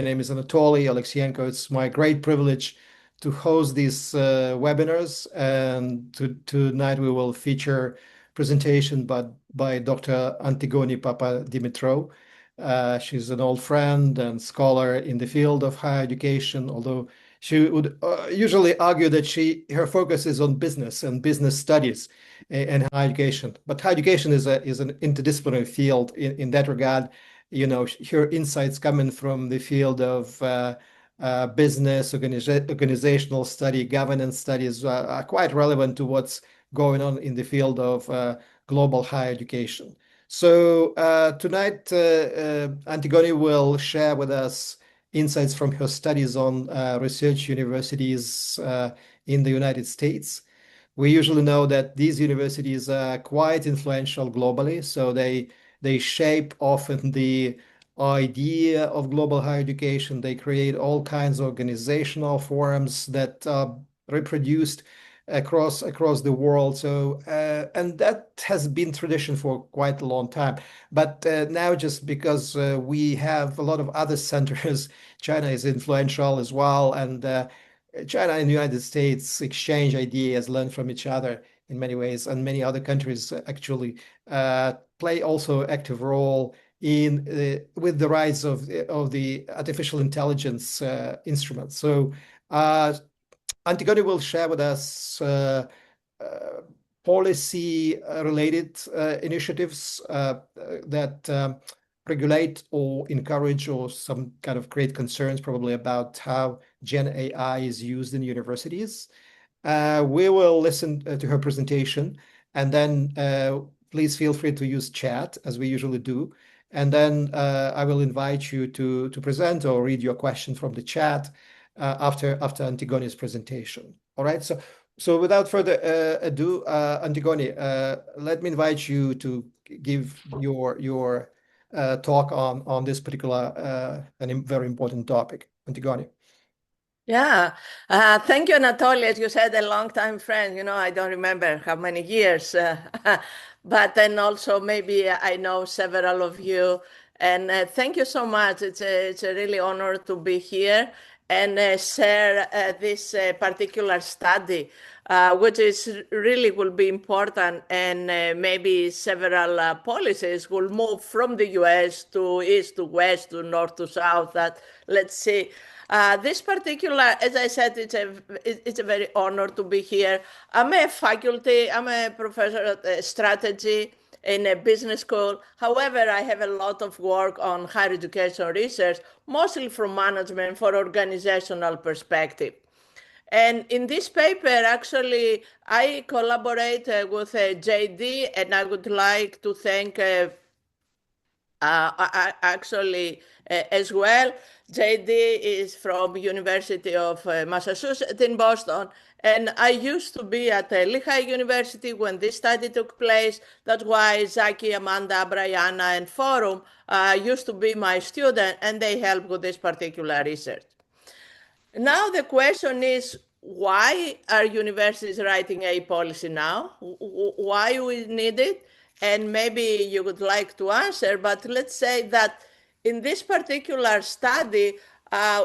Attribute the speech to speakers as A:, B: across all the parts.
A: name is Anatoly Alexienko. It's my great privilege to host these webinars, and tonight we will feature presentation by Dr. Antigoni Papadimitrou. She's an old friend and scholar in the field of higher education, although she would usually argue that her focus is on business and business studies and higher education. But higher education is an interdisciplinary field in that regard. Her insights coming from the field of business, organizational study, governance studies are quite relevant to what's going on in the field of global higher education. So tonight, Antigoni will share with us insights from her studies on research universities in the United States. We usually know that these universities are quite influential globally, so they shape often the idea of global higher education. They create all kinds of organizational forums that are reproduced across the world. So and that has been tradition for quite a long time. But now, just because we have a lot of other centers, China is influential as well, and China and the United States exchange ideas, learn from each other in many ways, and many other countries actually play also active role in with the rise of the artificial intelligence instruments. So Antigone will share with us policy-related initiatives that regulate or encourage or some kind of create concerns probably about how Gen AI is used in universities. We will listen to her presentation, and then please feel free to use chat as we usually do. And then I will invite you to present or read your question from the chat after Antigone's presentation. All right. So without further ado, Antigone, let me invite you to give your talk on this particular and very important topic. Antigone.
B: Yeah, thank you, Anatoly. As you said, a long-time friend. I don't remember how many years, but then also maybe I know several of you. And thank you so much. It's a really honor to be here and share this particular study, which is really will be important, and maybe several policies will move from the U.S. to east to west to north to south. That let's see. This particular, as I said, it's a very honor to be here. I'm a professor at strategy in a business school. However, I have a lot of work on higher education research, mostly from management for organizational perspective. And in this paper, actually, I collaborate with JD, and I would like to thank as well. JD is from University of Massachusetts in Boston, and I used to be at Lehigh University when this study took place. That's why Zaki, Amanda, Brianna, and Forum used to be my student, and they helped with this particular research. Now the question is, why are universities writing a policy now? Why we need it? And maybe you would like to answer, but let's say that in this particular study,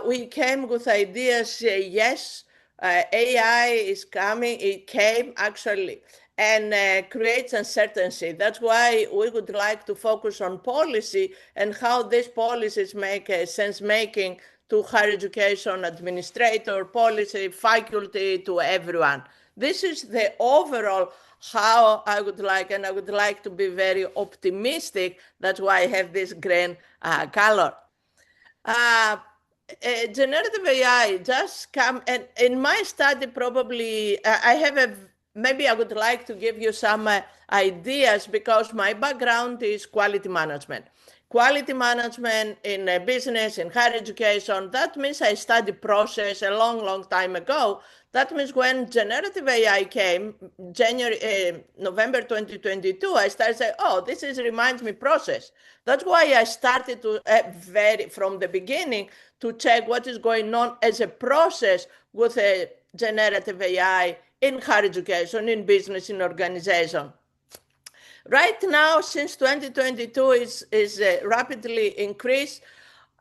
B: we came with ideas, yes, AI is coming, it came actually, and creates uncertainty. That's why we would like to focus on policy and how these policies make sense making to higher education, administrator, policy, faculty, to everyone. This is the overall how I would like, and I would like to be very optimistic. That's why I have this green color. Generative AI just come, and in my study, probably I have maybe I would like to give you some ideas, because my background is quality management. Quality management in business, in higher education. That means I studied process a long time ago. That means when generative AI came, November 2022, I started saying, oh, this reminds me process. That's why I started to from the beginning to check what is going on as a process with a generative AI in higher education, in business, in organization. Right now, since 2022 is rapidly increased,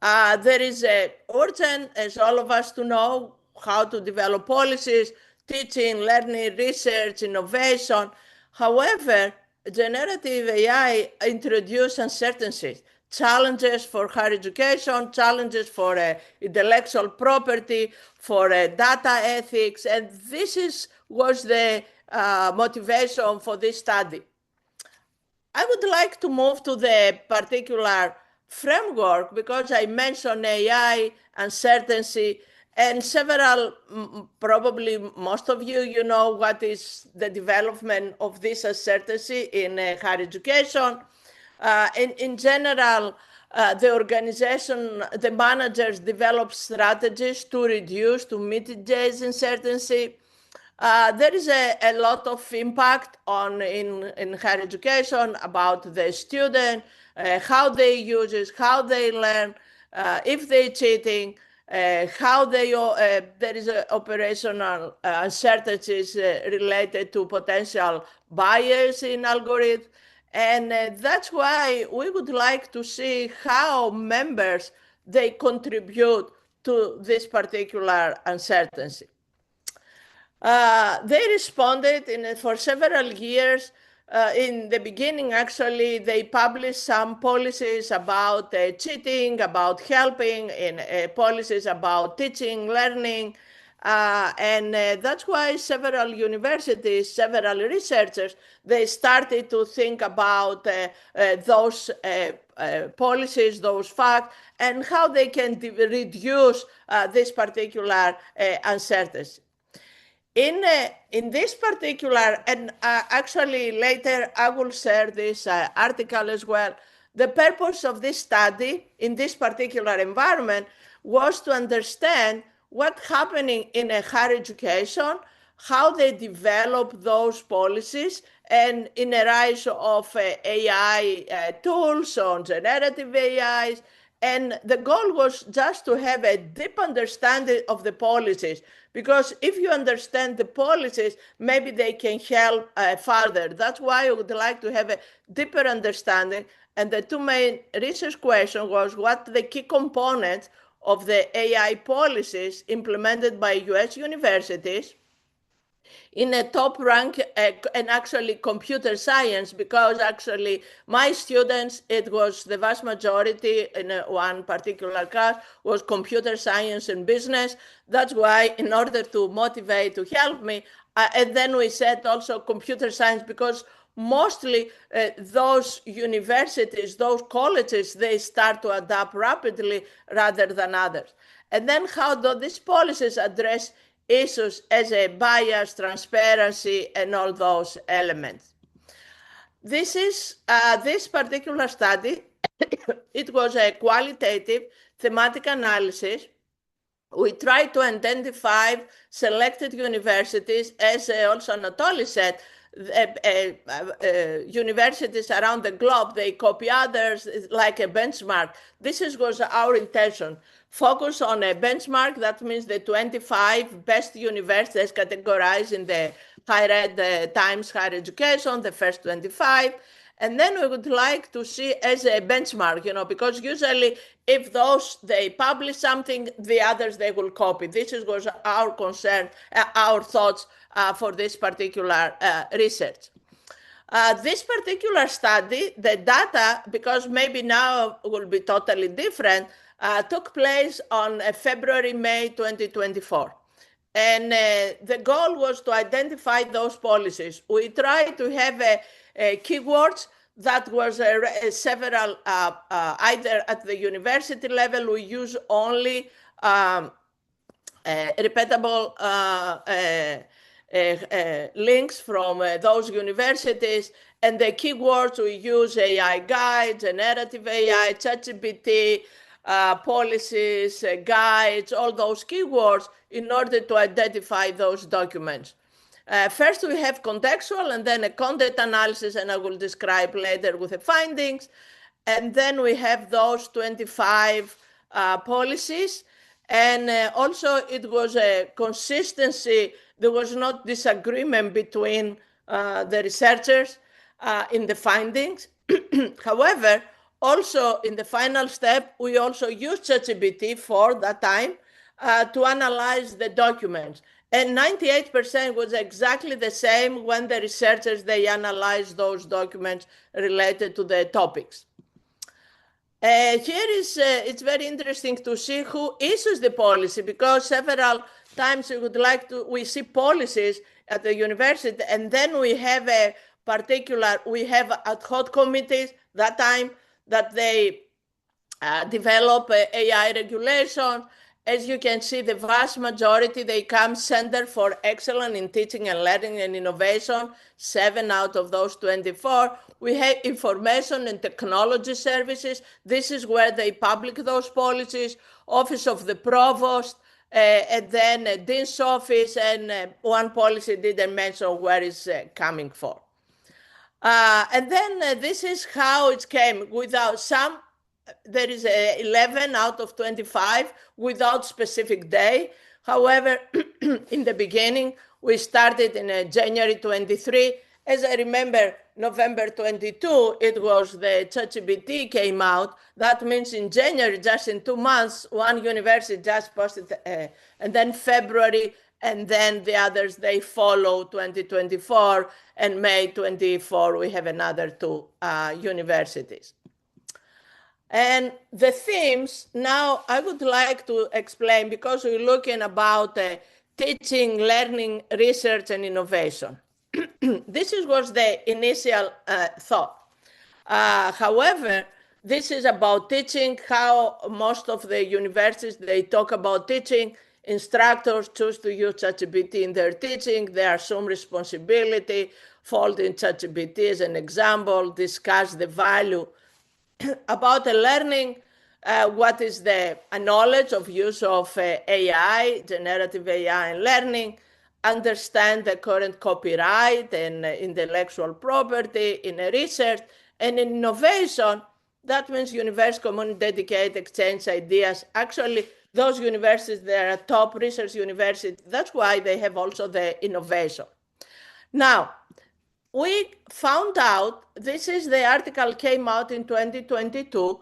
B: There is a urgent, as all of us to know, how to develop policies, teaching, learning, research, innovation. However, generative AI introduces uncertainties, challenges for higher education, challenges for intellectual property, for data ethics, and was the motivation for this study. I would like to move to the particular framework because I mentioned AI, uncertainty, and several, probably most of you know what is the development of this uncertainty in higher education. In general, the organization, the managers develop strategies to reduce, to mitigate uncertainty. There is a lot of impact in higher education about the student, how they use it, how they learn, if they're cheating, how there is operational uncertainties related to potential bias in algorithms. And that's why we would like to see how members, they contribute to this particular uncertainty. They responded for several years. In the beginning, actually, they published some policies about cheating, about helping, and policies about teaching, learning. And that's why several universities, several researchers, they started to think about those policies, those facts, and how they can reduce this particular uncertainty. In this particular, and actually later I will share this article as well, the purpose of this study in this particular environment was to understand what's happening in a higher education, how they develop those policies, and in a rise of AI tools on generative AIs. And the goal was just to have a deep understanding of the policies, because if you understand the policies, maybe they can help further. That's why I would like to have a deeper understanding. And the two main research questions was what the key components of the AI policies implemented by US universities in a top rank, and actually computer science, because actually my students, it was the vast majority in one particular class was computer science and business. That's why in order to motivate, to help me, and then we said also computer science, because mostly those universities, those colleges, they start to adapt rapidly rather than others. And then how do these policies address issues as a bias, transparency, and all those elements. This particular study, it was a qualitative thematic analysis. We tried to identify selected universities, as also Anatoly said, universities around the globe, they copy others like a benchmark. This was our intention. Focus on a benchmark, that means the 25 best universities categorized in the higher ed Times Higher Education, the first 25. And then we would like to see as a benchmark, because usually if they publish something, the others, they will copy. This was our concern, our thoughts for this particular research. This particular study, the data, because maybe now will be totally different, took place on February-May 2024. And the goal was to identify those policies. We tried to have keywords that was several, either at the university level, we use only repeatable links from those universities, and the keywords we use AI guides, generative AI, ChatGPT, policies, guides, all those keywords in order to identify those documents. First, we have contextual and then a content analysis, and I will describe later with the findings. And then we have those 25 policies. And also it was a consistency. There was not disagreement between the researchers in the findings. However, also in the final step, we also used ChatGPT for that time to analyze the documents. And 98% was exactly the same when the researchers, they analyzed those documents related to the topics. Here is, it's very interesting to see who issues the policy, because several times we see policies at the university, and then we have we have ad hoc committees that time that they develop AI regulation. As you can see, the vast majority, they come Center for Excellence in Teaching and Learning and Innovation, 7 out of those 24. We have Information and Technology Services. This is where they publish those policies. Office of the Provost, and then Dean's Office, and one policy didn't mention where it's coming from. And then this is how it came. Without some, there is 11 out of 25 without specific day. However, in the beginning, we started in January 23. As I remember, November 22, it was the ChatGPT came out. That means in January, just in 2 months, one university just posted, and then February, and then the others, they follow 2024, and May 24, we have another 2 universities. And the themes, now I would like to explain, because we're looking about teaching, learning, research, and innovation. This was the initial thought. However, this is about teaching, how most of the universities, they talk about teaching. Instructors choose to use ChatGPT in their teaching. They assume responsibility, fold in ChatGPT as an example, discuss the value. About the learning, what is the knowledge of use of AI, generative AI and learning, understand the current copyright and intellectual property in research, and in innovation. That means university community dedicate, exchange ideas. Actually, those universities, they are top research universities. That's why they have also the innovation. Now, we found out, this is the article came out in 2022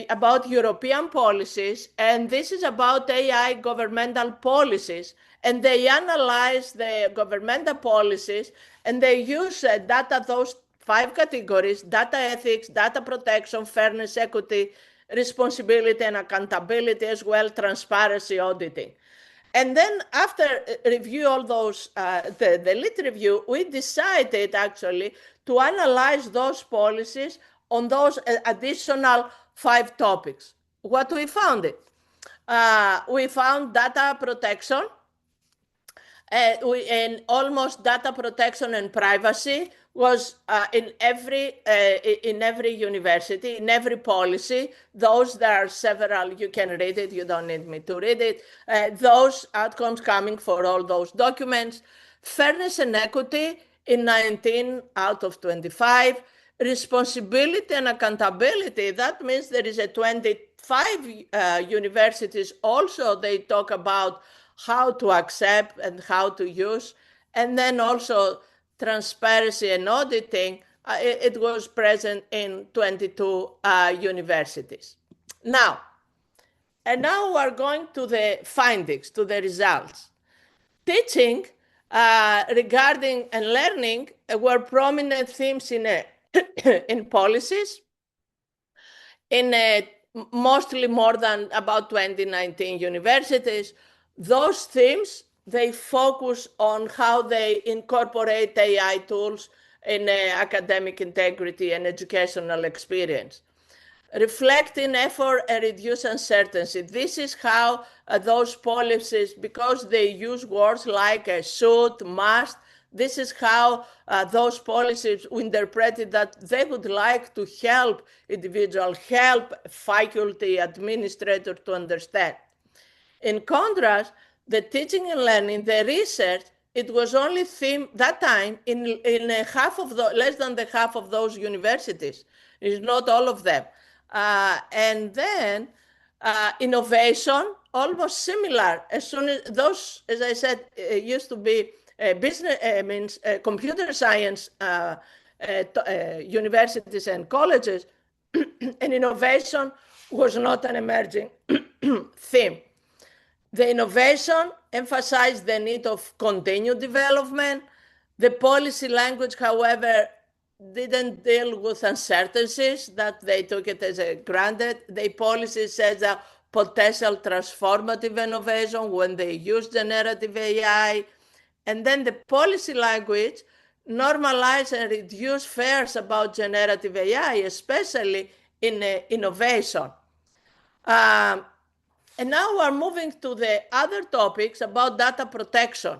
B: about European policies, and this is about AI governmental policies. And they analyze the governmental policies, and they use data, those 5 categories: data ethics, data protection, fairness, equity, responsibility and accountability, as well transparency, auditing. And then after review all those, the lit review, we decided actually to analyze those policies on those additional 5 topics. What we found it? We found data protection, and almost data protection and privacy was in every university, in every policy. Those, there are several, you can read it, you don't need me to read it. Those outcomes coming for all those documents. Fairness and equity in 19 out of 25. Responsibility and accountability, that means there is a 25 universities also, they talk about how to accept and how to use. And then also transparency and auditing, it was present in 22 universities. Now we're going to the findings, to the results. Teaching regarding and learning were prominent themes in in policies, in mostly more than about 2019 universities. Those themes, they focus on how they incorporate AI tools in academic integrity and educational experience. Reflecting effort and reduce uncertainty. This is how those policies, because they use words like should, must, this is how those policies interpreted that they would like to help individuals, help faculty, administrators to understand. In contrast, the teaching and learning, the research, it was only theme that time in half of the, less than the half of those universities. It's not all of them. And then innovation, almost similar. As soon as those, as I said, used to be computer science universities and colleges, and innovation was not an emerging theme. The innovation emphasized the need of continued development. The policy language, however, didn't deal with uncertainties that they took it as a granted. The policy says that potential transformative innovation when they use generative AI. And then the policy language normalize and reduce fears about generative AI, especially in innovation. And now we're moving to the other topics about data protection.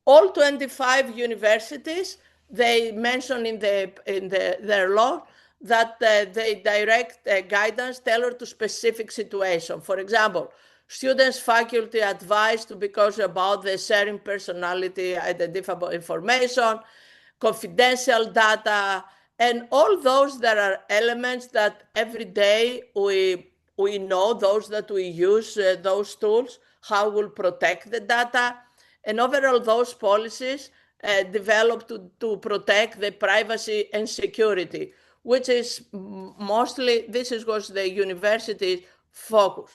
B: All 25 universities, they mention in their law that they direct guidance tailored to specific situation. For example, students, faculty advised to be cautious about the sharing personality identifiable information, confidential data, and all those that are elements that every day we know, those that we use those tools, how we'll protect the data. And overall, those policies developed to protect the privacy and security, which is mostly, this is what the university's focus.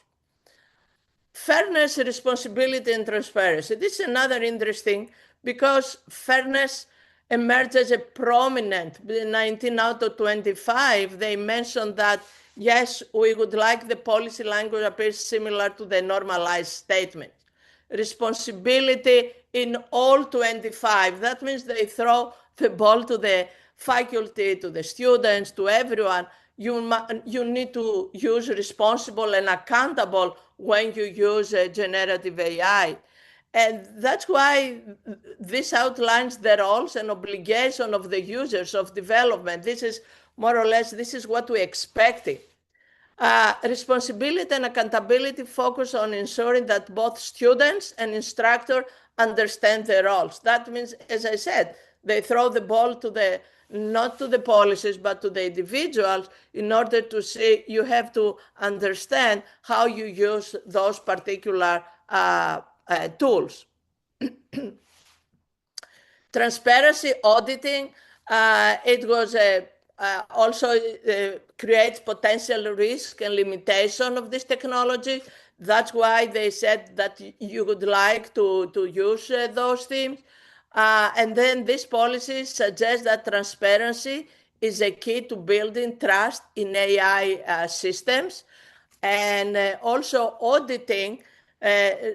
B: Fairness, responsibility, and transparency. This is another interesting because fairness emerged as a prominent. In 19 out of 25, they mentioned that, yes, we would like the policy language appears similar to the normalized statement. Responsibility in all 25. That means they throw the ball to the faculty, to the students, to everyone. You need to use responsible and accountable when you use generative AI. And that's why this outlines the roles and obligation of the users of development. This is more or less, this is what we expected. Responsibility and accountability focus on ensuring that both students and instructor understand their roles. That means, as I said, they throw the ball to the, not to the policies, but to the individuals in order to say you have to understand how you use those particular tools. Transparency auditing, it was also creates potential risk and limitation of this technology. That's why they said that you would like to use those themes. And then these policies suggest that transparency is a key to building trust in AI systems. And also auditing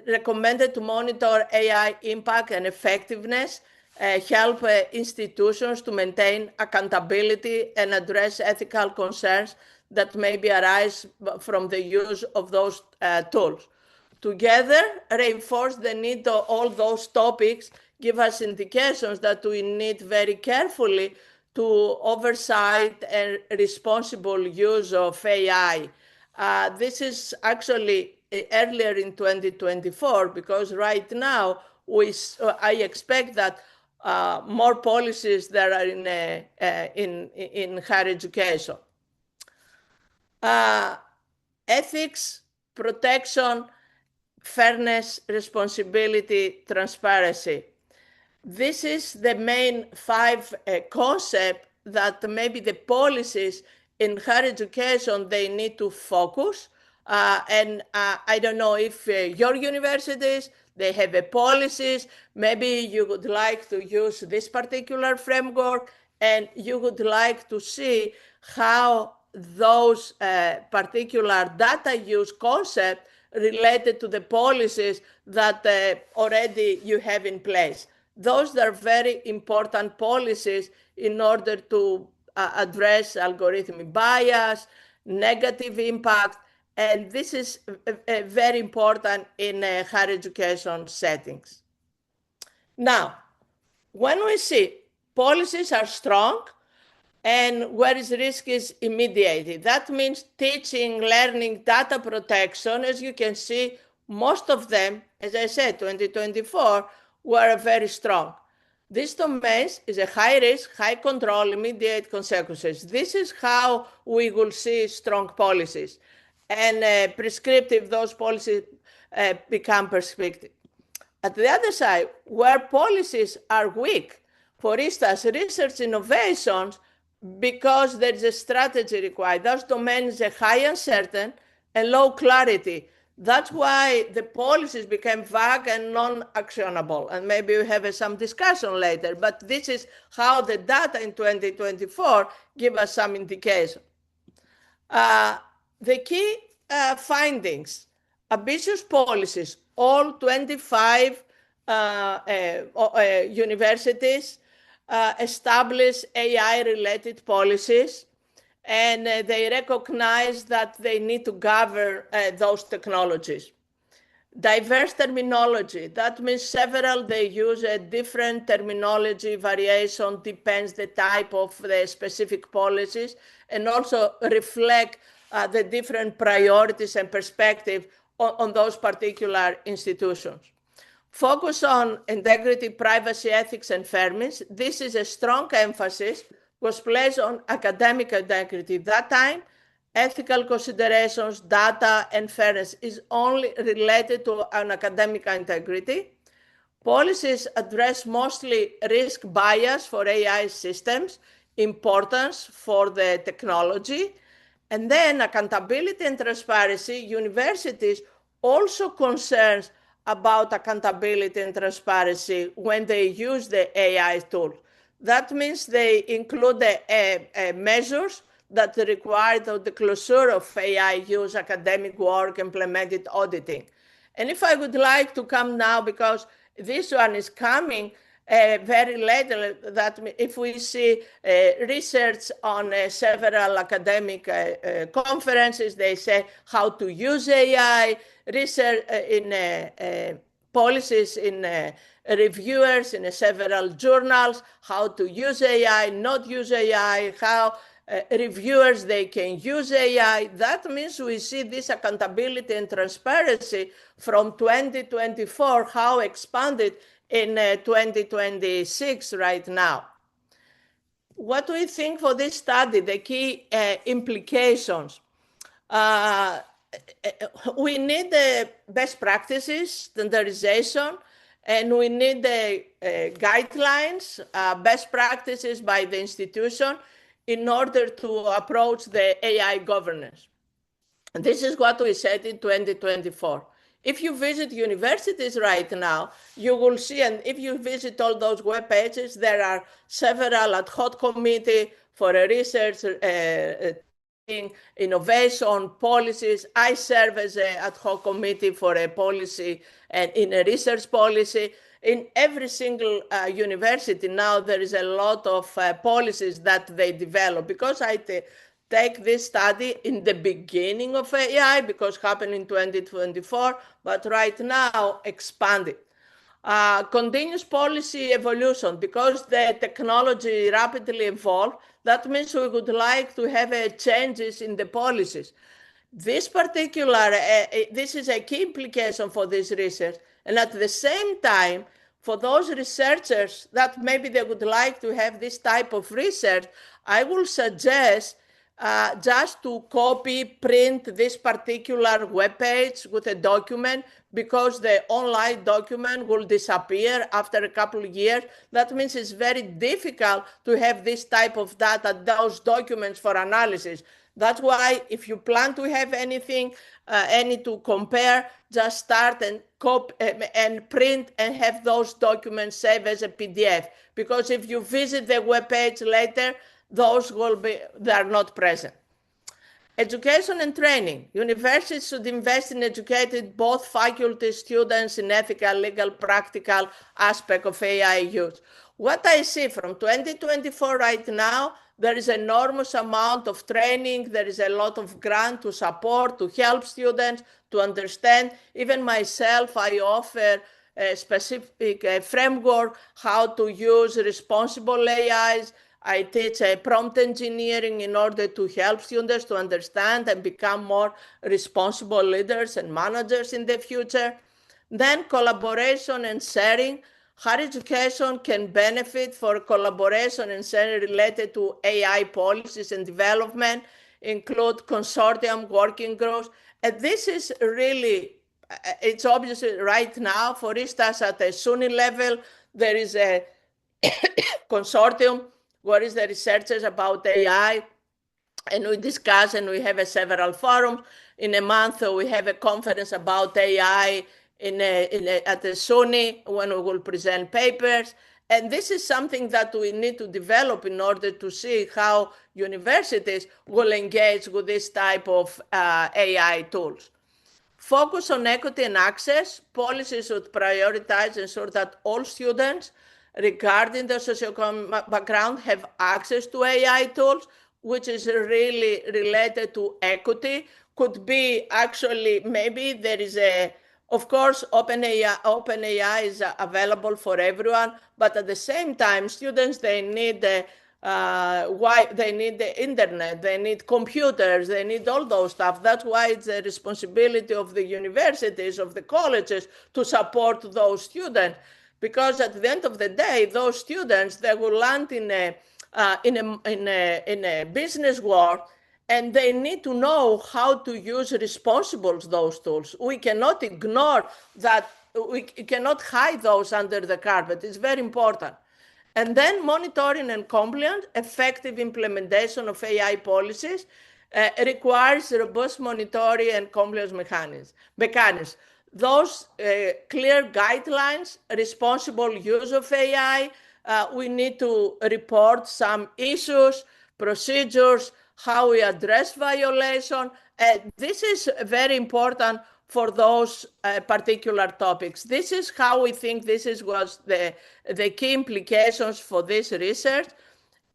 B: recommended to monitor AI impact and effectiveness, help institutions to maintain accountability and address ethical concerns that maybe arise from the use of those tools. Together, reinforce the need of all those topics, give us indications that we need very carefully to oversight and responsible use of AI. This is actually earlier in 2024, because right now I expect that more policies that are in higher education. Ethics, protection, fairness, responsibility, transparency. This is the main five concepts that maybe the policies in higher education, they need to focus. And I don't know if your universities, they have a policies, maybe you would like to use this particular framework, and you would like to see how those particular data use concept related to the policies that already you have in place. Those are very important policies in order to address algorithmic bias, negative impact, and this is very important in higher education settings. Now, when we see policies are strong and where is risk is immediate, that means teaching, learning, data protection. As you can see, most of them, as I said, 2024, were very strong. This domains is a high risk, high control, immediate consequences. This is how we will see strong policies. And prescriptive, those policies become prescriptive. At the other side, where policies are weak, for instance, research innovations, because there is a strategy required. Those domains are high uncertain and low clarity. That's why the policies became vague and non-actionable. And maybe we have some discussion later, but this is how the data in 2024 give us some indication. The key findings: ambitious policies. All 25 universities establish AI-related policies, and they recognize that they need to govern those technologies. Diverse terminology. That means several, they use a different terminology variation, depends the type of the specific policies, and also reflect the different priorities and perspective on those particular institutions. Focus on integrity, privacy, ethics, and fairness. This is a strong emphasis was placed on academic integrity. That time, ethical considerations, data, and fairness is only related to an academic integrity. Policies address mostly risk bias for AI systems, importance for the technology, and then accountability and transparency. Universities also concerns about accountability and transparency when they use the AI tool. That means they include the measures that require the closure of AI use, academic work, implemented auditing. And if I would like to come now, because this one is coming very late, that if we see research on several academic conferences, they say how to use AI, research in policies in reviewers in several journals, how to use AI, not use AI, how reviewers, they can use AI. That means we see this accountability and transparency from 2024, how expanded in 2026 right now. What do we think for this study, the key implications? We need the best practices, standardization, and we need the guidelines, best practices by the institution in order to approach the AI governance. And this is what we said in 2024. If you visit universities right now, you will see, and if you visit all those web pages, there are several ad hoc committees for research, innovation, policies. I serve as an ad hoc committee for a policy and in a research policy. In every single university now, there is a lot of policies that they develop, because I take this study in the beginning of AI, because it happened in 2024, but right now expanded. Continuous policy evolution, because the technology rapidly evolved. That means we would like to have changes in the policies. This particular, this is a key implication for this research. And at the same time, for those researchers that maybe they would like to have this type of research, I will suggest just to copy, print this particular web page with a document, because the online document will disappear after a couple of years. That means it's very difficult to have this type of data, those documents for analysis. That's why if you plan to have anything, any to compare, just start and copy and print and have those documents saved as a PDF. Because if you visit the web page later, those will be, they are not present. Education and training. Universities should invest in educating both faculty, students in ethical, legal, practical aspect of AI use. What I see from 2024 right now, there is enormous amount of training. There is a lot of grant to support, to help students to understand. Even myself, I offer a specific framework how to use responsible AIs. I teach prompt engineering in order to help students to understand and become more responsible leaders and managers in the future. Then collaboration and sharing. Higher education can benefit for collaboration and sharing related to AI policies and development, include consortium, working groups. And this is really, it's obviously right now, for instance, at a SUNY level, there is a consortium what is the researches about AI, and we discuss and we have several forums. In a month, we have a conference about AI at the SUNY when we will present papers. And this is something that we need to develop in order to see how universities will engage with this type of AI tools. Focus on equity and access. Policies should prioritize and ensure that all students, regarding their socioeconomic background, have access to AI tools, which is really related to equity. Could be actually, maybe there is of course, OpenAI is available for everyone, but at the same time, students, they need why they need the internet, they need computers, they need all those stuff. That's why it's the responsibility of the universities, of the colleges, to support those students, because at the end of the day, those students, they will land in a business world, and they need to know how to use responsibly those tools. We cannot ignore that. We cannot hide those under the carpet. It's very important. And then monitoring and compliance, effective implementation of AI policies requires robust monitoring and compliance mechanisms. Those clear guidelines, responsible use of AI, we need to report some issues, procedures, how we address violation. This is very important for those particular topics. This is how we think was the key implications for this research.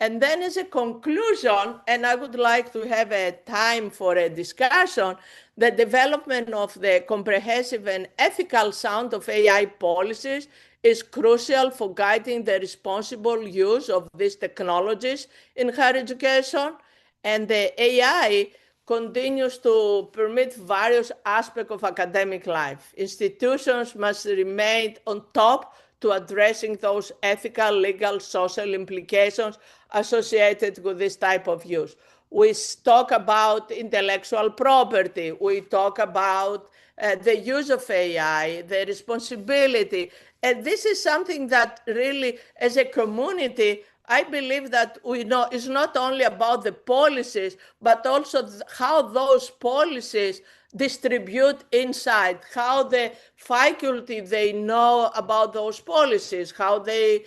B: And then as a conclusion, and I would like to have a time for a discussion, the development of the comprehensive and ethical sound of AI policies is crucial for guiding the responsible use of these technologies in higher education. And the AI continues to permit various aspects of academic life. Institutions must remain on top to addressing those ethical, legal, social implications associated with this type of use. We talk about intellectual property. We talk about the use of AI, the responsibility. And this is something that really, as a community, I believe that we know it's not only about the policies, but also how those policies distribute inside, how the faculty, they know about those policies, how they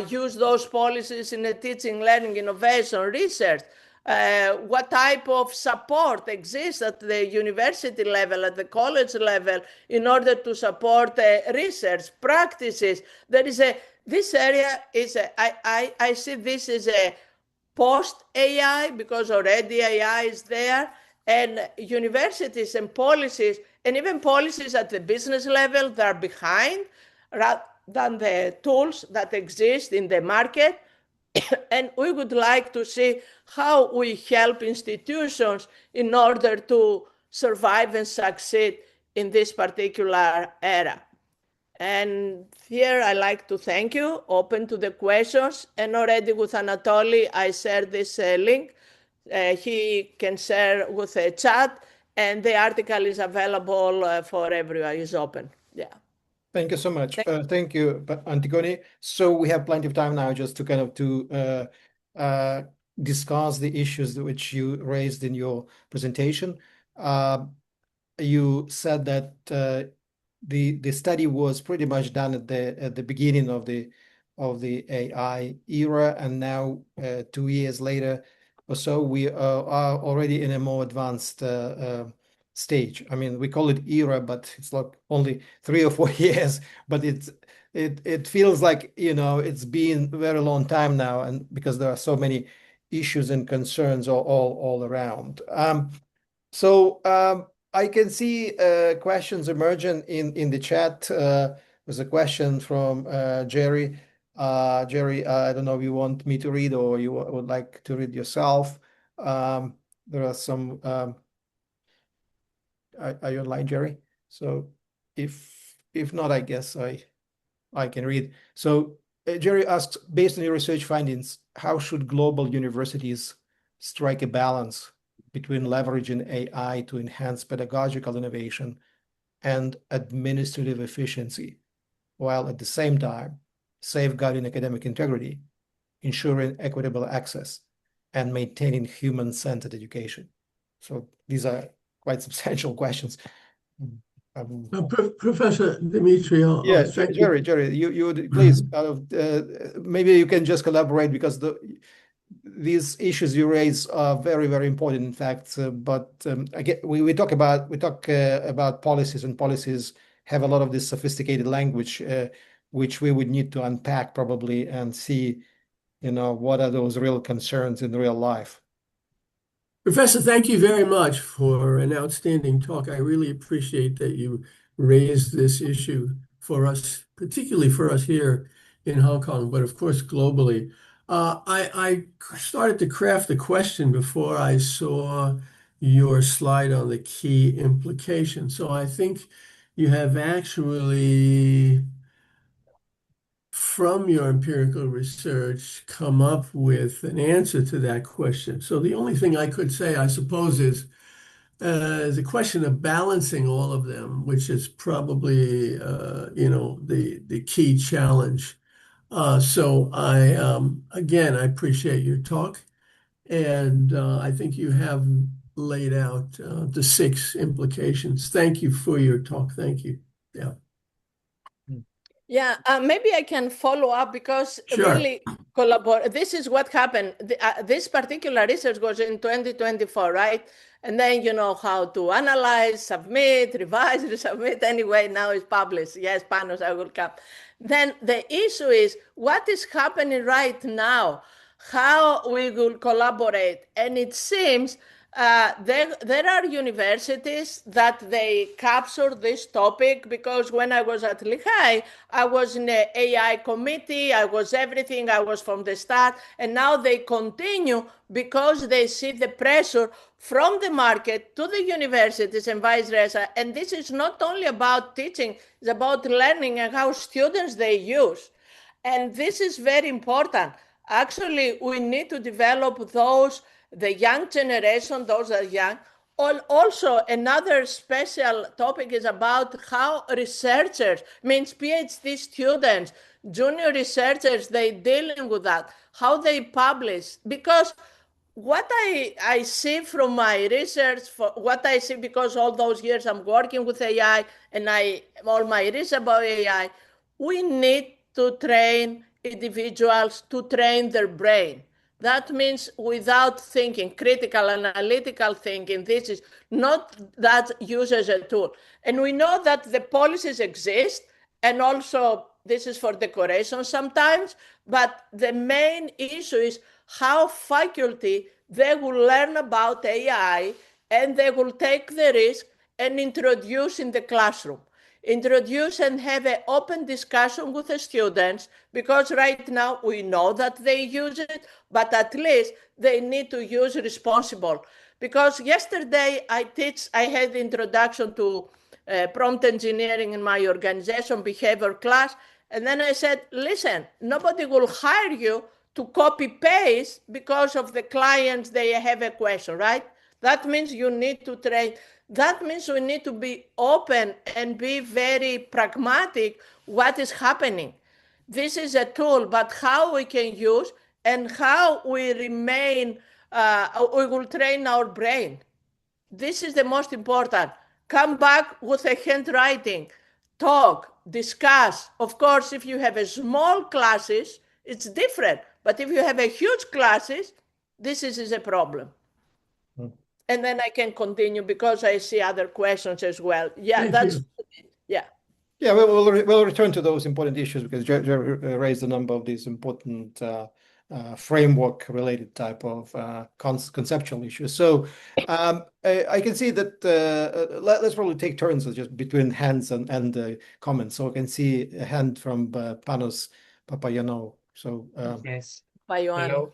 B: use those policies in the teaching, learning, innovation, research. What type of support exists at the university level, at the college level, in order to support research practices. This area is, I see this as a post-AI, because already AI is there, and universities and policies, and even policies at the business level, they're behind rather than the tools that exist in the market. And we would like to see how we help institutions in order to survive and succeed in this particular era. And here I like to thank you, open to the questions. And already with Anatoly, I shared this link. He can share with a chat, and the article is available for everyone. It's open. Yeah.
A: Thank you so much. Thank you, Antigoni. So we have plenty of time now just to kind of discuss the issues which you raised in your presentation. You said that the study was pretty much done at the beginning of the AI era, and now 2 years later or so, we are already in a more advanced stage. I mean, we call it era, but it's like only 3 or 4 years. But it feels like, it's been a very long time now, and because there are so many issues and concerns all around. So I can see questions emerging in the chat. There's a question from Jerry. Jerry, I don't know if you want me to read or you would like to read yourself. There are some. Are you online, Jerry? So if not, I guess I can read. So Jerry asks, based on your research findings, how should global universities strike a balance between leveraging AI to enhance pedagogical innovation and administrative efficiency, while at the same time safeguarding academic integrity? ensuring equitable access, and maintaining human-centered education. So these are quite substantial questions.
C: Professor Dimitrou,
A: Yeah,
C: thank
A: Jerry, you please, maybe you can just collaborate, because these issues you raise are very, very important, in fact. But again, we talk about policies, and policies have a lot of this sophisticated language, which we would need to unpack probably and see, what are those real concerns in real life.
C: Professor, thank you very much for an outstanding talk. I really appreciate that you raised this issue for us, particularly for us here in Hong Kong, but of course globally. I started to craft the question before I saw your slide on the key implications. So I think you have actually, from your empirical research, come up with an answer to that question. So the only thing I could say, I suppose, is the question of balancing all of them, which is probably, the key challenge. So again, I appreciate your talk, and I think you have laid out the 6 implications. Thank you for your talk. Thank you. Yeah.
B: Yeah, maybe I can follow up, because
C: Sure.
B: really collaborate. This is what happened. This particular research was in 2024, right? And then you know how to analyze, submit, revise, resubmit. Anyway, now it's published. Yes, Panos, I will come. Then the issue is what is happening right now, how we will collaborate. And it seems there are universities that they capture this topic, because when I was at Lehigh, I was in the AI committee, I was everything, I was from the start, and now they continue because they see the pressure from the market to the universities and vice versa. And this is not only about teaching, it's about learning and how students they use. And this is very important. Actually, we need to develop the young generation, those are young. Also, another special topic is about how researchers, means PhD students, junior researchers, they dealing with that, how they publish. Because what I see from my research, what I see, because all those years I'm working with AI and all my research about AI, we need to train individuals to train their brain. That means without thinking, critical, analytical thinking. This is not that used as a tool. And we know that the policies exist, and also this is for decoration sometimes, but the main issue is how faculty, they will learn about AI and they will take the risk and introduce in the classroom. Introduce and have an open discussion with the students, because right now we know that they use it, but at least they need to use responsible. Because yesterday I had introduction to prompt engineering in my organization, behavior class, and then I said, listen, nobody will hire you to copy paste because of the clients, they have a question, right? That means you need to train. That means we need to be open and be very pragmatic what is happening. This is a tool, but how we can use and how we remain, we will train our brain. This is the most important. Come back with a handwriting, talk, discuss. Of course, if you have a small classes, it's different. But if you have a huge classes, this is a problem. And then I can continue because I see other questions as well. Yeah, yeah.
A: Yeah, we'll return to those important issues, because Jerry raised a number of these important framework-related type of conceptual issues. So I can see that let's probably take turns just between hands and comments. So I can see a hand from Panos Papagiannou. So
D: yes.
B: Payoano.
D: Hello.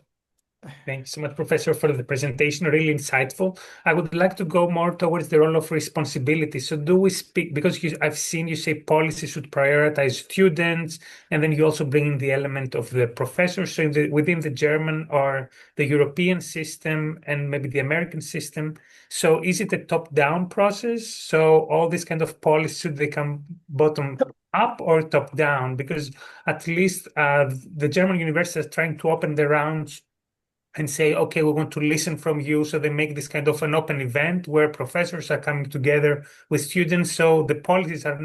D: Thank you so much, Professor, for the presentation. Really insightful. I would like to go more towards the role of responsibility. So do we speak, because I've seen you say policy should prioritize students, and then you also bring in the element of the professor. So within the German or the European system and maybe the American system. So is it a top-down process? So all this kind of policy, should they come bottom up or top down? Because at least the German universities are trying to open their rounds and say, okay, we want to listen from you. So they make this kind of an open event where professors are coming together with students. So the policies are,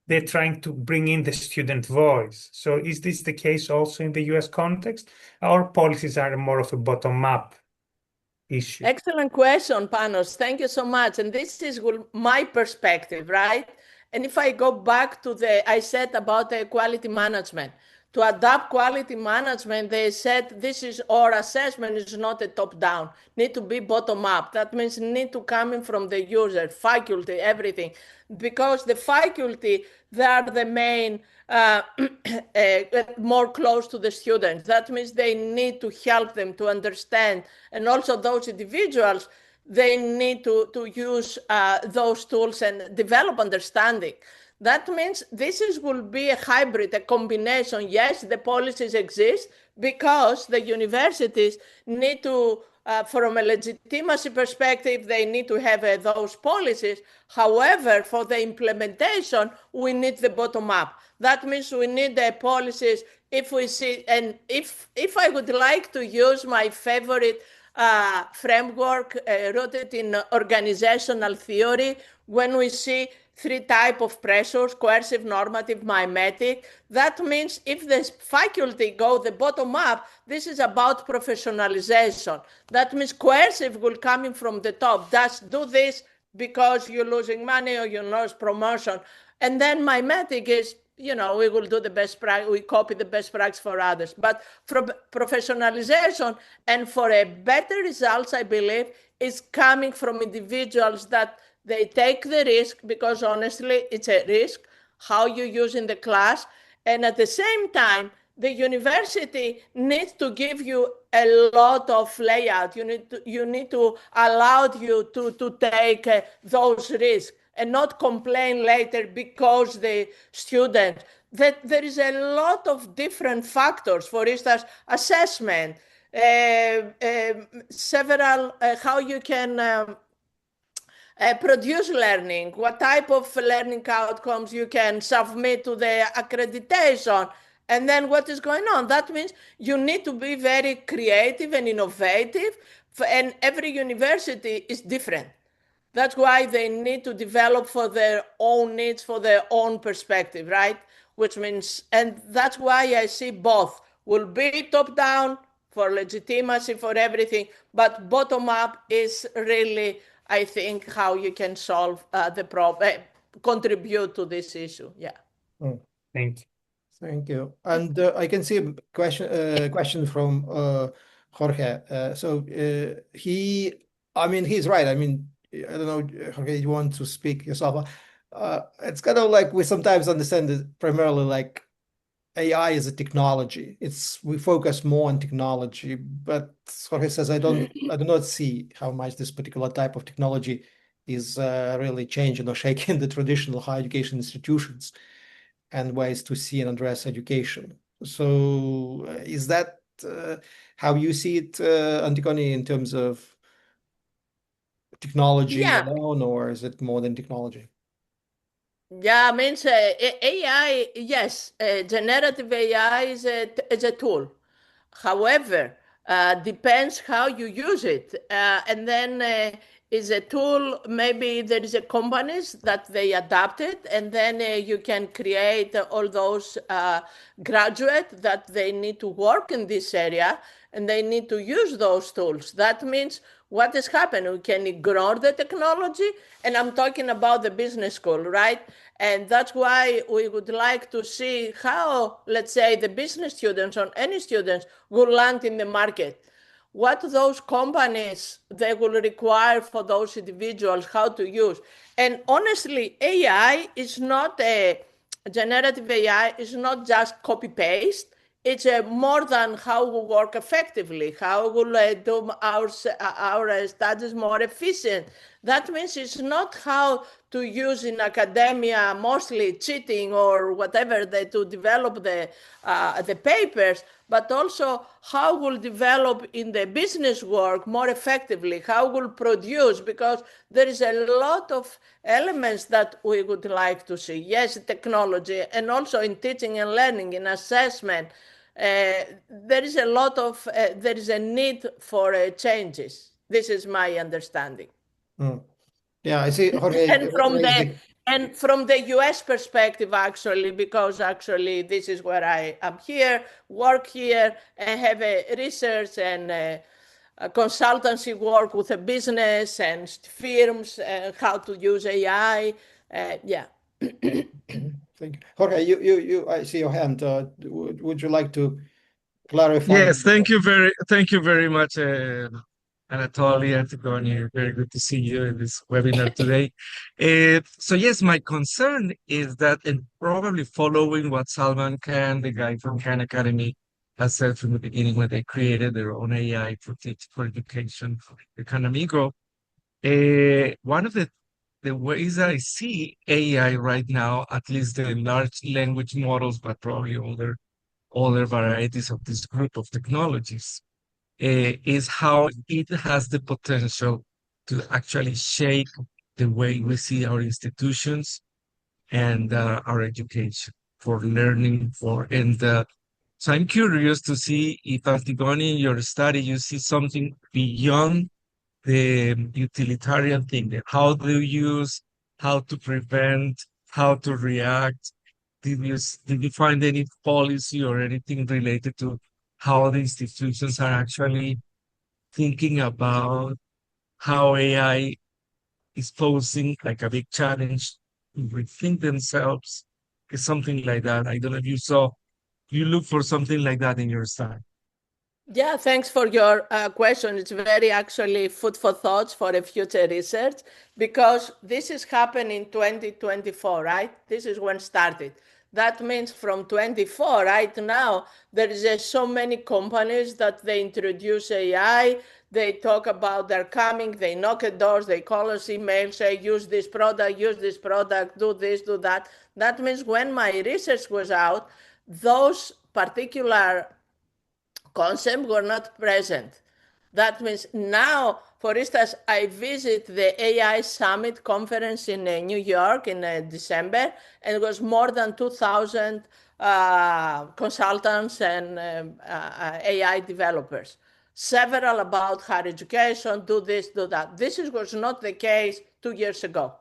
D: they're trying to bring in the student voice. So is this the case also in the US context? Our policies are more of a bottom-up issue.
B: Excellent question, Panos. Thank you so much. And this is my perspective, right? And if I go back to I said about the quality management. To adapt quality management, they said this is our assessment is not a top-down, need to be bottom-up. That means need to come in from the user, faculty, everything. Because the faculty, they are the main, more close to the students. That means they need to help them to understand. And also those individuals, they need to use those tools and develop understanding. That means will be a hybrid, a combination. Yes, the policies exist because the universities need to, from a legitimacy perspective, they need to have those policies. However, for the implementation, we need the bottom up. That means we need the policies. If we see, and if I would like to use my favorite framework rooted in organizational theory, when we see three types of pressures, coercive, normative, mimetic. That means if the faculty go the bottom up, this is about professionalization. That means coercive will come in from the top. Just do this because you're losing money or you lose promotion. And then mimetic is, we will do the best practice, we copy the best practice for others. But for professionalization and for a better results, I believe, is coming from individuals that they take the risk, because honestly, it's a risk, how you use in the class. And at the same time, the university needs to give you a lot of layout. You need to allow you to take those risks and not complain later because the student, that there is a lot of different factors. For instance, assessment, several, how you can produce learning, what type of learning outcomes you can submit to the accreditation, and then what is going on. That means you need to be very creative and innovative, and every university is different. That's why they need to develop for their own needs, for their own perspective, right? Which means, and that's why I see both will be top down for legitimacy, for everything, but bottom up is really, I think, how you can solve the problem, contribute to this issue. Yeah.
A: Mm.
D: Thank you.
A: Thank you. And I can see a question from Jorge. He's right. I don't know, Jorge, you want to speak yourself? It's kind of like we sometimes understand it primarily like AI is a technology. We focus more on technology, but Jorge says I do not see how much this particular type of technology is really changing or shaking the traditional higher education institutions and ways to see and address education. So is that how you see it, Antigoni, in terms of technology alone, or is it more than technology?
B: Yeah, means AI, yes, generative AI is a tool. However, depends how you use it. And then is a tool, maybe there is a companies that they adapted, and then you can create all those graduates that they need to work in this area, and they need to use those tools. That means what has happened? We can ignore the technology, and I'm talking about the business school, right? And that's why we would like to see how, let's say, the business students or any students will land in the market. What those companies, they will require for those individuals, how to use. And honestly, AI is not generative AI is not just copy-paste. It's more than how we work effectively, how we will do our studies more efficient. That means it's not how to use in academia, mostly cheating or whatever to develop the papers, but also how we'll develop in the business work more effectively, how we'll produce, because there is a lot of elements that we would like to see. Yes, technology, and also in teaching and learning, in assessment, there is a need for changes. This is my understanding.
A: Yeah, I see Jorge
B: And
A: raised
B: from the US perspective, actually, because actually this is where I am here, work here, and have a research and a consultancy work with a business and firms, how to use AI. Yeah.
A: Thank you. Jorge, I see your hand. Would you like to clarify?
E: Yes, thank you very much, Anatoly, Antigoni. Very good to see you in this webinar today. So yes, my concern is that, and probably following what Salman Khan, the guy from Khan Academy, has said from the beginning when they created their own AI for education, the Khan Amigo. One of the ways that I see AI right now, at least the large language models, but probably other varieties of this group of technologies, is how it has the potential to actually shape the way we see our institutions and our education for learning so I'm curious to see if, Antigoni, in your study, you see something beyond the utilitarian thing, how to use, how to prevent, how to react. Did you find any policy or anything related to how the institutions are actually thinking about how AI is posing like a big challenge to rethink themselves? It's something like that. I don't know if you look for something like that in your study.
B: Yeah, thanks for your question. It's very actually food for thoughts for a future research, because this is happening in 2024, right? This is when started. That means from 24 right now, there is so many companies that they introduce AI. They talk about they're coming, they knock at doors, they call us email, say, use this product, do this, do that. That means when my research was out, those particular concepts were not present. That means now, for instance, I visit the AI Summit conference in New York in December, and it was more than 2,000 consultants and AI developers. Several about higher education, do this, do that. This was not the case 2 years ago.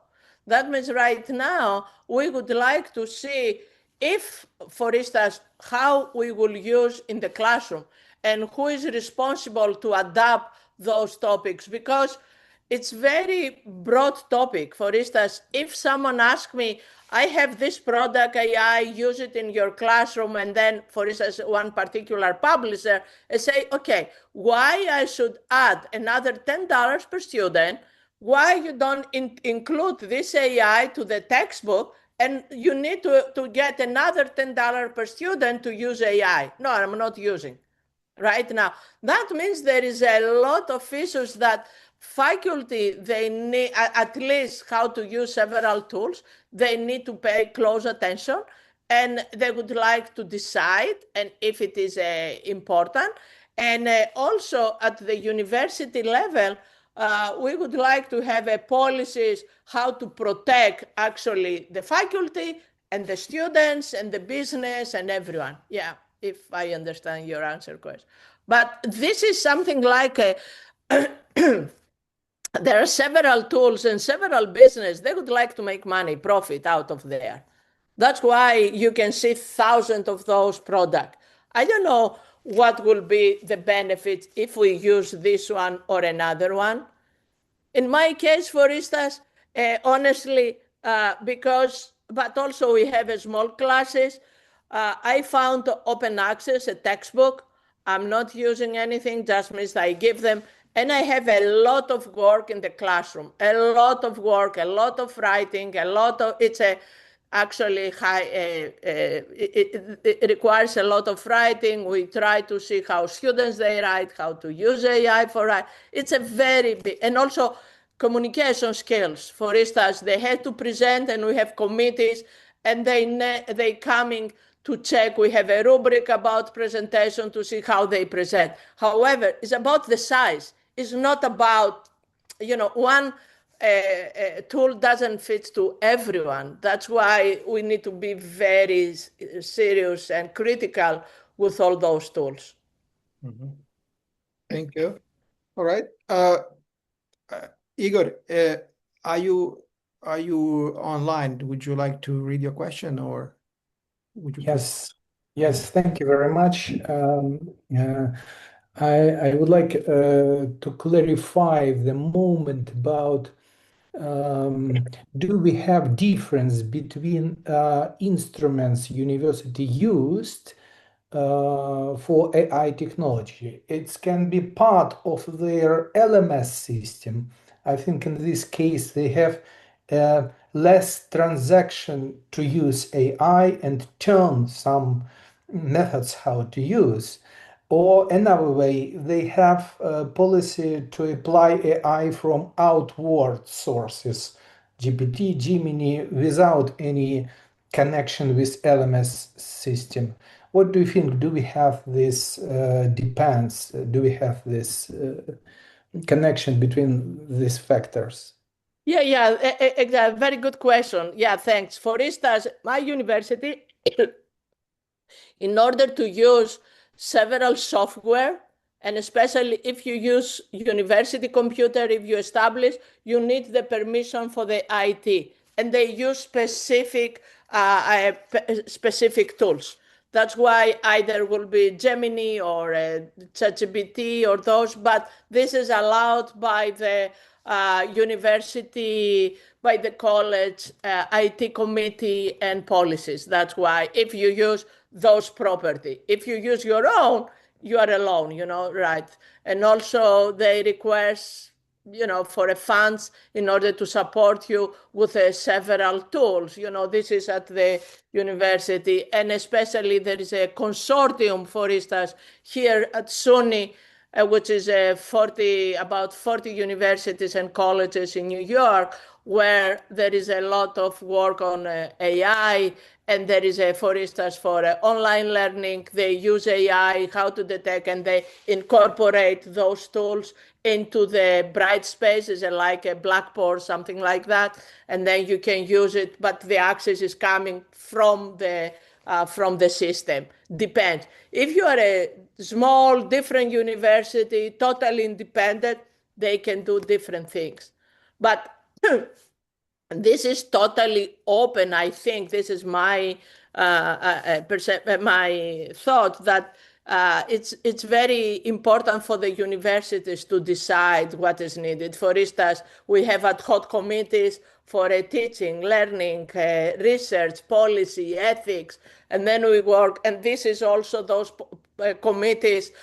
B: That means right now, we would like to see if, for instance, how we will use in the classroom and who is responsible to adapt those topics, because it's very broad topic. For instance, if someone asks me, I have this product AI, use it in your classroom, and then, for instance, one particular publisher, I say, okay, why I should add another $10 per student? Why you don't include this AI to the textbook, and you need to get another $10 per student to use AI? No, I'm not using. Right now, that means there is a lot of issues that faculty, they need at least how to use several tools. They need to pay close attention, and they would like to decide, and if it is important. And also at the university level, we would like to have policies how to protect actually the faculty and the students and the business and everyone. Yeah, if I understand your answer question. But this is something like there are several tools and several business. They would like to make money, profit out of there. That's why you can see thousands of those products. I don't know what will be the benefit if we use this one or another one. In my case, for instance, honestly, but also we have small classes. I found open access, a textbook. I'm not using anything, just means I give them. And I have a lot of work in the classroom, a lot of work, a lot of writing, it's actually high, it requires a lot of writing. We try to see how students they write, how to use AI for writing. It's a very big, and also communication skills. For instance, they had to present, and we have committees, and they coming to check. We have a rubric about presentation to see how they present. However, it's about the size. It's not about, one tool doesn't fit to everyone. That's why we need to be very serious and critical with all those tools.
A: Thank you. All right. Igor, are you online? Would you like to read your question, or would you?
F: Yes, thank you very much. I would like to clarify the moment about do we have difference between instruments university used for AI technology? It can be part of their LMS system. I think in this case they have less transaction to use AI and turn some methods how to use. Or another way, they have a policy to apply AI from outward sources, GPT, Gemini, without any connection with LMS system. What do you think? Do we have this depends? Do we have this connection between these factors?
B: Yeah, exactly. Very good question. Yeah, thanks. For instance, my university, in order to use several software, and especially if you use university computer, if you establish, you need the permission for the IT, and they use specific tools. That's why either will be Gemini or ChatGPT or those, but this is allowed by the university, by the college IT committee and policies. That's why if you use those property, if you use your own, you are alone, right? And also they request, for a funds in order to support you with several tools. This is at the university, and especially there is a consortium, for instance, here at SUNY, which is about 40 universities and colleges in New York, where there is a lot of work on AI. And there is for instance, for online learning, they use AI, how to detect, and they incorporate those tools into the bright spaces, like a Blackboard, something like that. And then you can use it, but the access is coming from the system. Depends. If you are a small, different university, totally independent, they can do different things. But this is totally open. I think this is my my thought that it's very important for the universities to decide what is needed. For instance, we have ad hoc committees for teaching, learning, research, policy, ethics, and then we work. And this is also those committees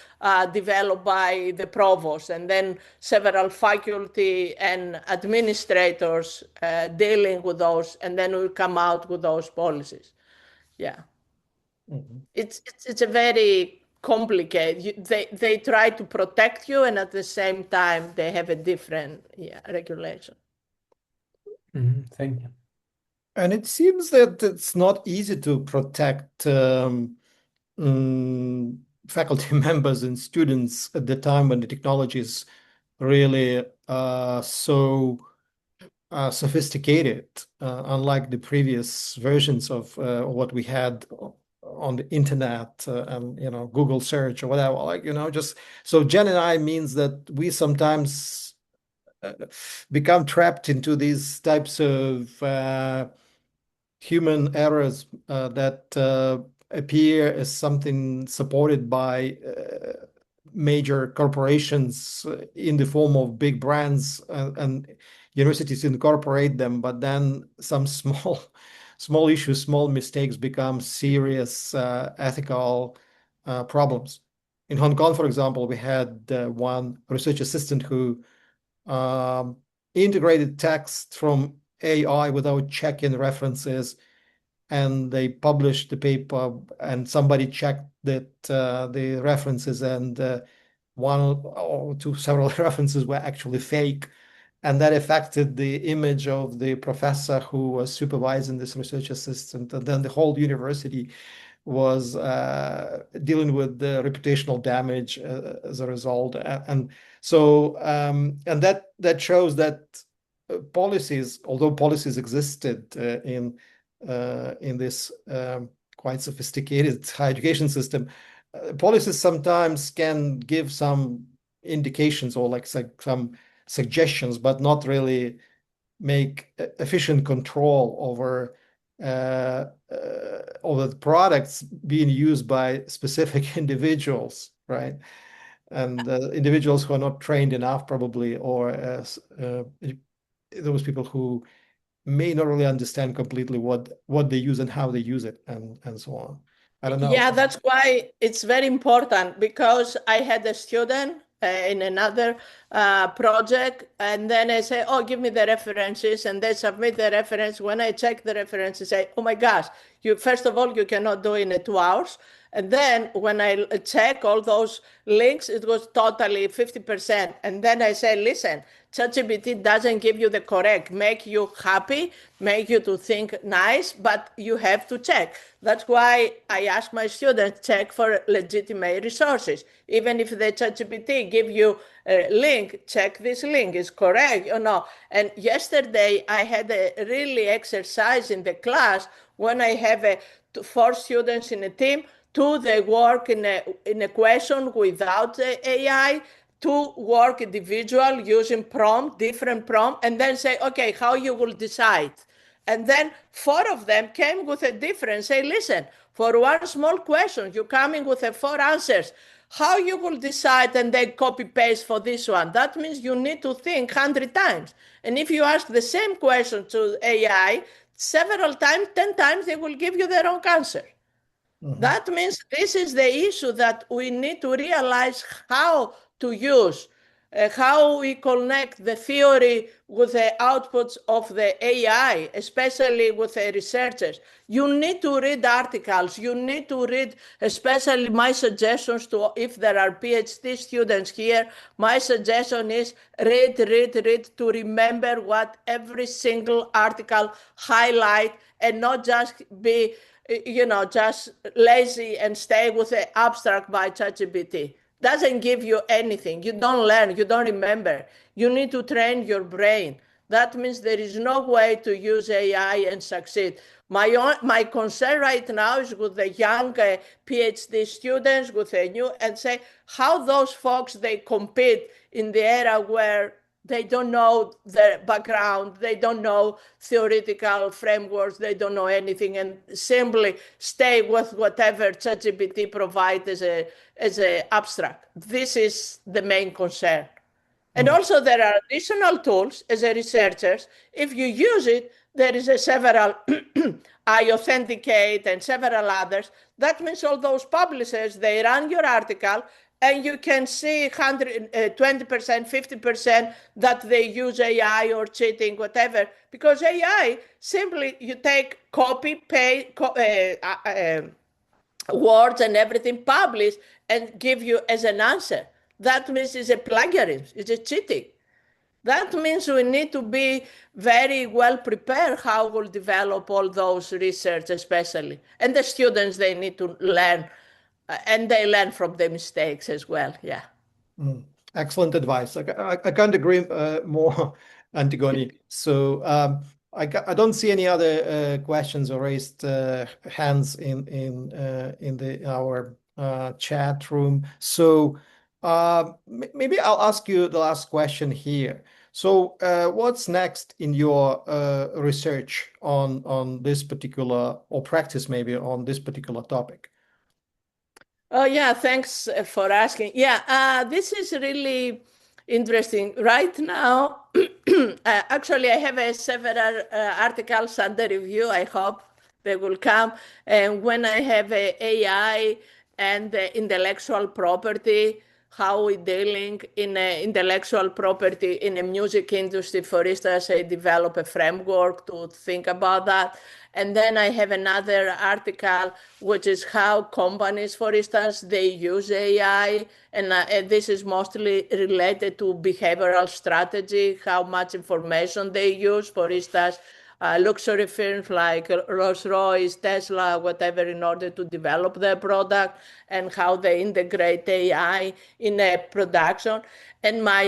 B: developed by the provost, and then several faculty and administrators dealing with those, and then we come out with those policies. Yeah. It's a very complicated. They try to protect you, and at the same time they have a different regulation.
F: Thank you.
A: And it seems that it's not easy to protect faculty members and students at the time when the technology is really so sophisticated, unlike the previous versions of what we had on the internet and Google search or whatever. Just so Gen AI means that we sometimes become trapped into these types of human errors that appear as something supported by major corporations in the form of big brands, and universities incorporate them, but then some small issues, small mistakes become serious ethical problems. In Hong Kong, for example, we had one research assistant who integrated text from AI without checking references, and they published the paper, and somebody checked that the references, and one or two several references were actually fake, and that affected the image of the professor who was supervising this research assistant. And then the whole university was dealing with the reputational damage as a result. And so, and that shows that policies, although policies existed in this quite sophisticated higher education system, policies sometimes can give some indications or like some suggestions, but not really make efficient control over the products being used by specific individuals, right? And individuals who are not trained enough, probably, or those people who may not really understand completely what they use and how they use it, and so on. I don't know.
B: Yeah, that's why it's very important, because I had a student in another project, and then I say, oh, give me the references, and they submit the reference. When I check the references, I say, oh my gosh, first of all, you cannot do it in 2 hours. And then when I check all those links, it was totally 50%. And then I say, listen, ChatGPT doesn't give you the correct, make you happy, make you to think nice, but you have to check. That's why I ask my students, check for legitimate resources. Even if the ChatGPT give you a link, check this link is correct or no. And yesterday I had a really exercise in the class when I have 4 students in a team. 2, they work in a question without AI. 2 work individual using prompt, different prompt, and then say, okay, how you will decide. And then 4 of them came with a different, say, listen, for one small question, you're coming with 4 answers. How you will decide and then copy paste for this one? That means you need to think 100 times. And if you ask the same question to AI several times, 10 times, they will give you the wrong answer. That means this is the issue that we need to realize how to use, how we connect the theory with the outputs of the AI, especially with the researchers. You need to read articles. You need to read, especially my suggestions to, if there are PhD students here, my suggestion is read to remember what every single article highlight, and not just be just lazy and stay with the abstract by ChatGPT. Doesn't give you anything. You don't learn, you don't remember. You need to train your brain. That means there is no way to use AI and succeed. My concern right now is with the young PhD students, with the new, and say how those folks, they compete in the era where they don't know their background, they don't know theoretical frameworks, they don't know anything, and simply stay with whatever ChatGPT provides as a abstract. This is the main concern. And also there are additional tools as a researchers. If you use it, there is several I authenticate and several others. That means all those publishers, they run your article, and you can see 20%, 50% that they use AI or cheating, whatever. Because AI, simply you take copy, paste, words and everything, publish, and give you as an answer. That means it's a plagiarism, it's a cheating. That means we need to be very well prepared how we'll develop all those research, especially. And the students, they need to learn, and they learn from the mistakes as well. Yeah.
A: Excellent advice. I can't agree more, Antigoni. So I don't see any other questions or raised hands in our chat room. So maybe I'll ask you the last question here. So what's next in your research on this particular, or practice maybe on this particular topic?
B: Oh, yeah, thanks for asking. Yeah, this is really interesting. Right now, actually, I have several articles under review. I hope they will come. And when I have AI and intellectual property, how we dealing in intellectual property in the music industry, for instance, I develop a framework to think about that. And then I have another article, which is how companies, for instance, they use AI. And this is mostly related to behavioral strategy, how much information they use. For instance, luxury firms like Rolls-Royce, Tesla, whatever, in order to develop their product, and how they integrate AI in a production. And my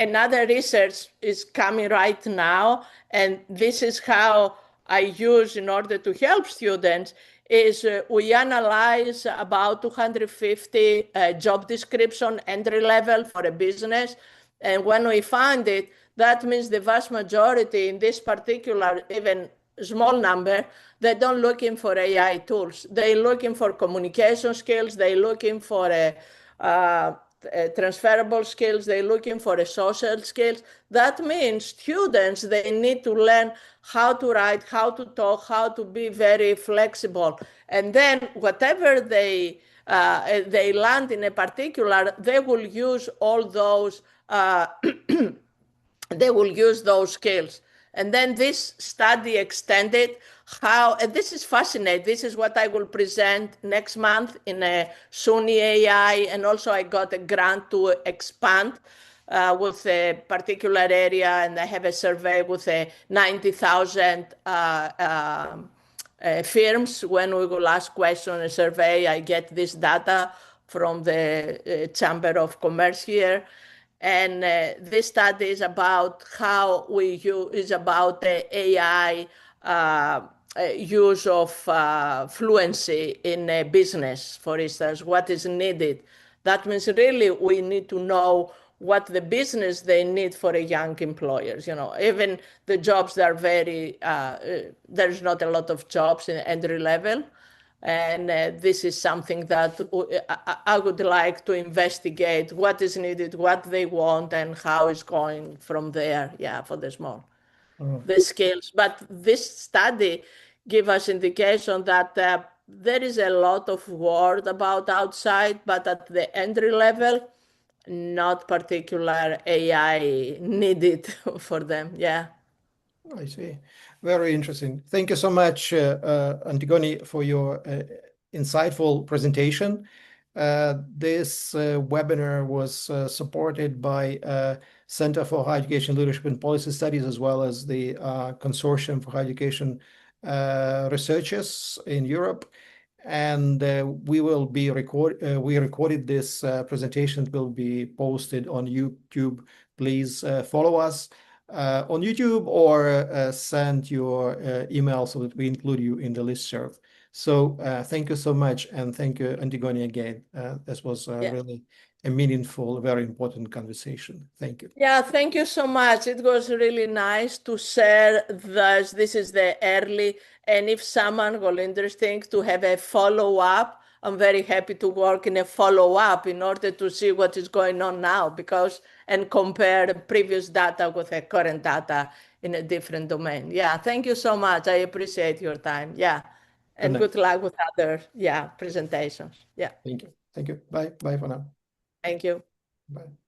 B: another research is coming right now, and this is how I use in order to help students, is we analyze about 250 job description entry level for a business. And when we find it, that means the vast majority in this particular, even small number, they don't looking for AI tools. They're looking for communication skills. They're looking for transferable skills. They're looking for a social skills. That means students, they need to learn how to write, how to talk, how to be very flexible. And then whatever they land in a particular, they will use all those they will use those skills. And then this study extended how, and this is fascinating. This is what I will present next month in a SUNY AI. And also I got a grant to expand with a particular area. And I have a survey with 90,000 firms. When we will ask questions in a survey, I get this data from the Chamber of Commerce here. And this study is about how we use, is about the AI use of fluency in a business, for instance, what is needed. That means really we need to know what the business they need for a young employers. You know, even the jobs that are very, there's not a lot of jobs in entry level. And this is something that I would like to investigate what is needed, what they want, and how it's going from there, yeah, for the small, the skills. But this study gives us indication that there is a lot of word about outside, but at the entry level, not particular AI needed for them, yeah.
A: I see. Very interesting. Thank you so much, Antigoni, for your insightful presentation. This webinar was supported by Center for Higher Education Leadership and Policy Studies, as well as the Consortium for Higher Education Researchers in Europe. And we recorded this presentation. It will be posted on YouTube. Please follow us on YouTube, or send your email so that we include you in the listserv. So thank you so much, and thank you, Antigoni, again. This was really a meaningful, very important conversation. Thank you.
B: Yeah, thank you so much. It was really nice to share this. This is the early, and if someone will interesting to have a follow-up, I'm very happy to work in a follow-up in order to see what is going on now, and compare previous data with the current data in a different domain. Yeah, thank you so much. I appreciate your time. Yeah, and good luck with other presentations. Yeah.
A: Thank you. Thank you. Bye. Bye for now.
B: Thank you.
A: Bye.